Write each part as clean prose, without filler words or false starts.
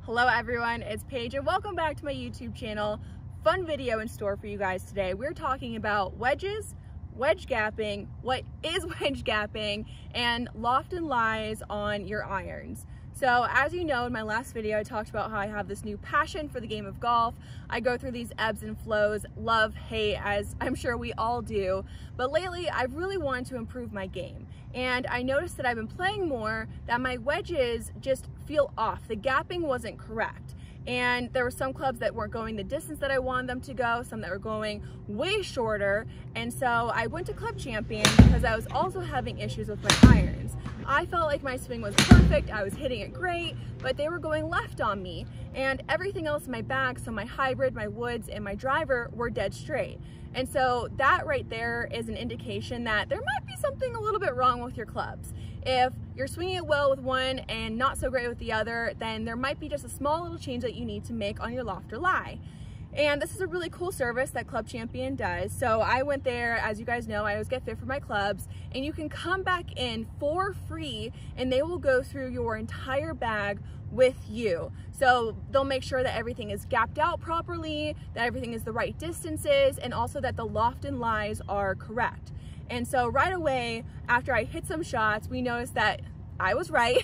Hello everyone, it's Paige and welcome back to my YouTube channel. Fun video in store for you guys today. We're talking about wedges, wedge gapping, what is wedge gapping, and loft and lies on your irons. So as you know, in my last video I talked about how I have this new passion for the game of golf. I go through these ebbs and flows, love, hate, as I'm sure we all do, but lately I've really wanted to improve my game. And I noticed that I've been playing more, that my wedges just feel off. The gapping wasn't correct. And there were some clubs that weren't going the distance that I wanted them to go, some that were going way shorter. And so I went to Club Champion because I was also having issues with my irons. I felt like my swing was perfect, I was hitting it great, but they were going left on me. And everything else in my bag, so my hybrid, my woods, and my driver were dead straight. And so that right there is an indication that there might be something a little bit wrong with your clubs. If you're swinging it well with one and not so great with the other, then there might be just a small little change that you need to make on your loft or lie. And this is a really cool service that Club Champion does. So I went there, as you guys know, I always get fit for my clubs, and you can come back in for free and they will go through your entire bag with you. So they'll make sure that everything is gapped out properly, that everything is the right distances, and also that the loft and lies are correct. And so right away, after I hit some shots, we noticed that I was right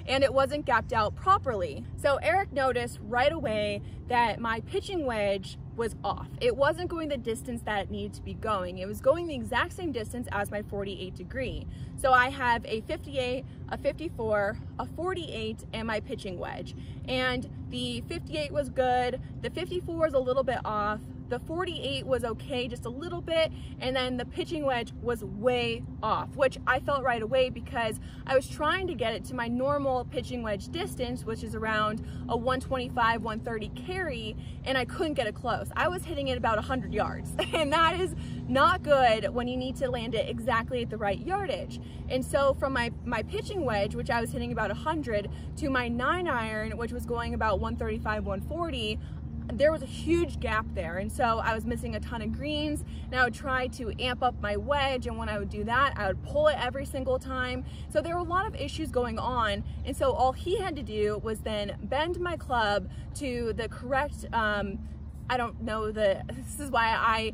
and it wasn't gapped out properly. So Eric noticed right away that my pitching wedge was off. It wasn't going the distance that it needed to be going. It was going the exact same distance as my 48 degree. So I have a 58, a 54, a 48, and my pitching wedge. And the 58 was good, the 54 was a little bit off, the 48 was okay, just a little bit, and then the pitching wedge was way off, which I felt right away because I was trying to get it to my normal pitching wedge distance, which is around a 125, 130 carry, and I couldn't get it close. I was hitting it about 100 yards, and that is not good when you need to land it exactly at the right yardage. And so from my pitching wedge, which I was hitting about 100, to my 9-iron, which was going about 135, 140, there was a huge gap there, and so I was missing a ton of greens, and I would try to amp up my wedge, and when I would do that, I would pull it every single time. So there were a lot of issues going on, and so all he had to do was then bend my club to the correct, I don't know, this is why I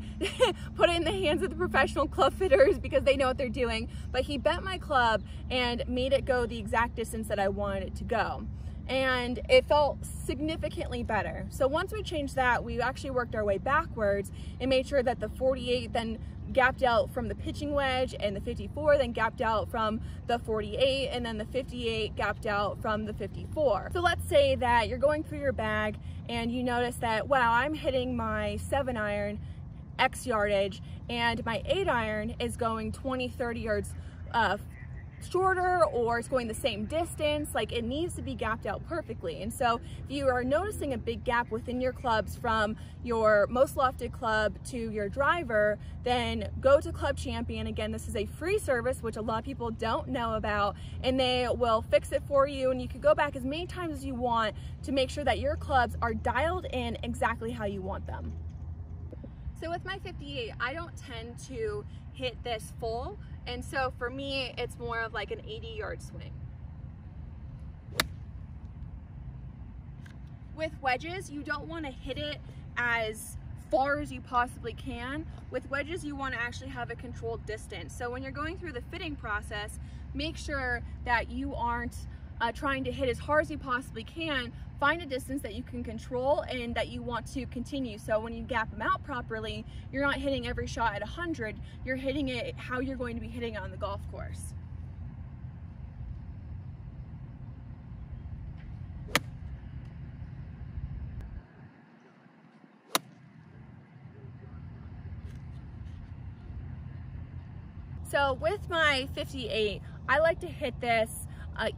put it in the hands of the professional club fitters because they know what they're doing, but he bent my club and made it go the exact distance that I wanted it to go. And it felt significantly better. So once we changed that, we actually worked our way backwards and made sure that the 48 then gapped out from the pitching wedge, and the 54 then gapped out from the 48, and then the 58 gapped out from the 54. So let's say that you're going through your bag and you notice that, wow, I'm hitting my 7-iron X yardage and my 8-iron is going 20, 30 yards shorter, or it's going the same distance. Like, it needs to be gapped out perfectly. And so if you are noticing a big gap within your clubs from your most lofted club to your driver, then go to Club Champion. Again, this is a free service, which a lot of people don't know about, and they will fix it for you, and you can go back as many times as you want to make sure that your clubs are dialed in exactly how you want them. So with my 58, I don't tend to hit this full, and so for me, it's more of like an 80-yard swing. With wedges, you don't want to hit it as far as you possibly can. With wedges, you want to actually have a controlled distance. So when you're going through the fitting process, make sure that you aren't trying to hit as hard as you possibly can. Find a distance that you can control and that you want to continue. So when you gap them out properly, you're not hitting every shot at 100, you're hitting it how you're going to be hitting it on the golf course. So with my 58, I like to hit this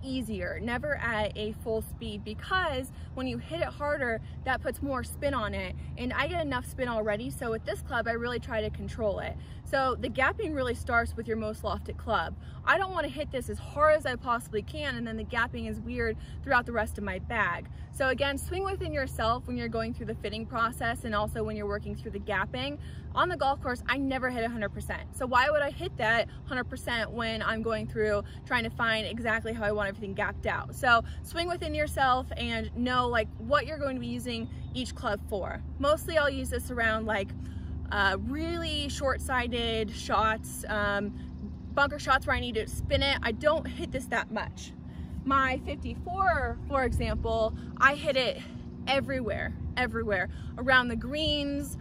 easier, never at a full speed, because when you hit it harder, that puts more spin on it, and I get enough spin already. So with this club, I really try to control it. So the gapping really starts with your most lofted club. I don't want to hit this as hard as I possibly can, and then the gapping is weird throughout the rest of my bag. So again, swing within yourself when you're going through the fitting process, and also when you're working through the gapping. On the golf course, I never hit 100%. So why would I hit that 100% when I'm going through trying to find exactly how I I want everything gapped out. So swing within yourself and know like what you're going to be using each club for. Mostly I'll use this around like really short-sided shots, bunker shots where I need to spin it. I don't hit this that much. My 54, for example, I hit it everywhere around the greens.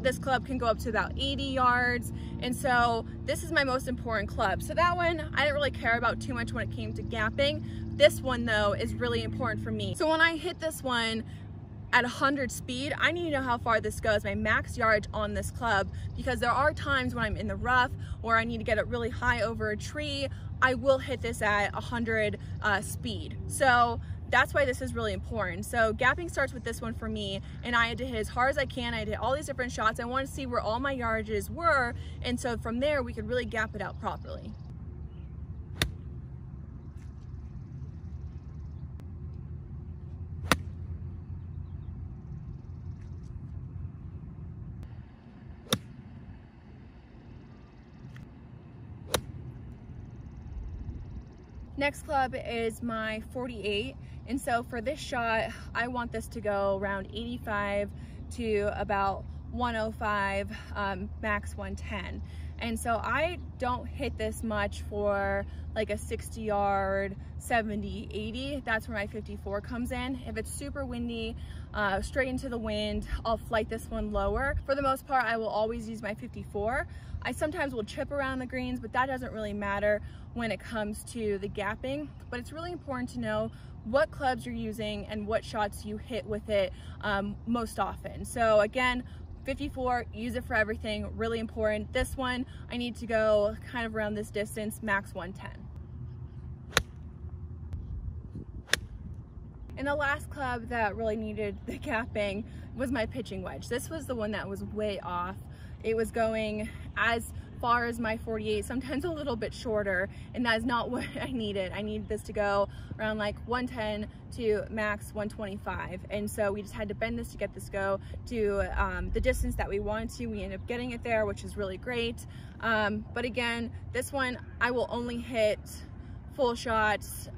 This club can go up to about 80 yards, and so this is my most important club. So that one I didn't really care about too much when it came to gapping. This one though is really important for me. So when I hit this one at 100 speed, I need to know how far this goes, my max yardage on this club, because there are times when I'm in the rough or I need to get it really high over a tree. I will hit this at 100 speed. So that's why this is really important. So gapping starts with this one for me, and I had to hit as hard as I can. I had to hit all these different shots. I wanted to see where all my yardages were, and so from there we could really gap it out properly. Next club is my 48, and so for this shot I want this to go around 85 to about 105, max 110. And so I don't hit this much for like a 60 yard, 70, 80. That's where my 54 comes in. If it's super windy, straight into the wind, I'll flight this one lower. For the most part, I will always use my 54. I sometimes will chip around the greens, but that doesn't really matter when it comes to the gapping. But it's really important to know what clubs you're using and what shots you hit with it most often. So again, 54, use it for everything, really important. This one, I need to go kind of around this distance, max 110. And the last club that really needed the gapping was my pitching wedge. This was the one that was way off. It was going as far as my 48, sometimes a little bit shorter, and that is not what I needed. I needed this to go around like 110 to max 125, and so we just had to bend this to get this go to the distance that we wanted to. We ended up getting it there, which is really great. But again, this one I will only hit full shots.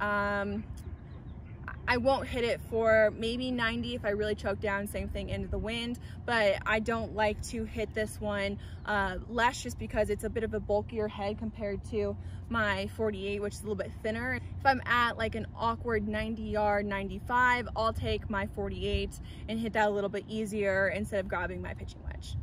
I won't hit it for maybe 90 if I really choke down, same thing into the wind, but I don't like to hit this one less just because it's a bit of a bulkier head compared to my 48, which is a little bit thinner. If I'm at like an awkward 90 yard, 95, I'll take my 48 and hit that a little bit easier instead of grabbing my pitching wedge.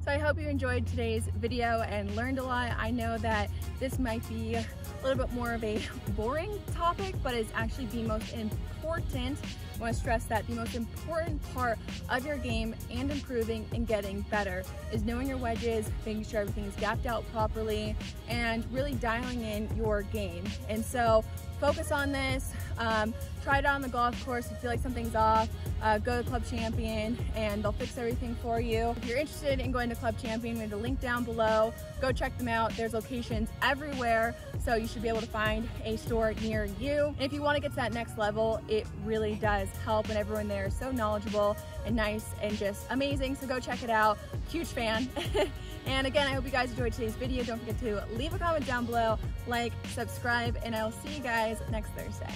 So I hope you enjoyed today's video and learned a lot. I know that this might be a little bit more of a boring topic, but it's actually the most important. I want to stress that the most important part of your game and improving and getting better is knowing your wedges, making sure everything is gapped out properly, and really dialing in your game. And so focus on this. Try it out on the golf course. If you feel like something's off, go to Club Champion and they'll fix everything for you. If you're interested in going to Club Champion, we have the link down below. Go check them out. There's locations everywhere, so you should be able to find a store near you. And if you want to get to that next level, it really does help, and everyone there is so knowledgeable and nice and just amazing. So go check it out. Huge fan. And again, I hope you guys enjoyed today's video. Don't forget to leave a comment down below, like, subscribe, and I'll see you guys next Thursday.